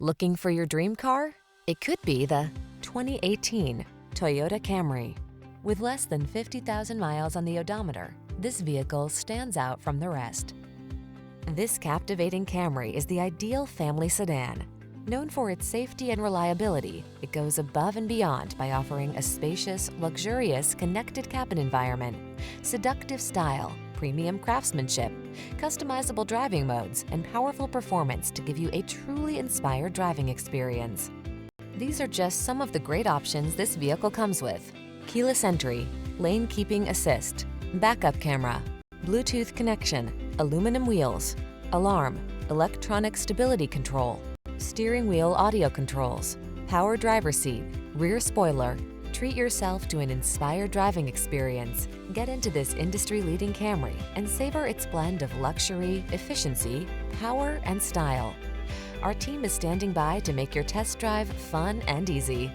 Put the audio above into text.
Looking for your dream car? It could be the 2018 Toyota Camry. With less than 50,000 miles on the odometer, this vehicle stands out from the rest. This captivating Camry is the ideal family sedan. Known for its safety and reliability, it goes above and beyond by offering a spacious, luxurious, connected cabin environment, seductive style, premium craftsmanship, customizable driving modes, and powerful performance to give you a truly inspired driving experience. These are just some of the great options this vehicle comes with: keyless entry, lane keeping assist, backup camera, Bluetooth connection, aluminum wheels, alarm, electronic stability control, steering wheel audio controls, power driver seat, rear spoiler. Treat yourself to an inspired driving experience. Get into this industry-leading Camry and savor its blend of luxury, efficiency, power, and style. Our team is standing by to make your test drive fun and easy.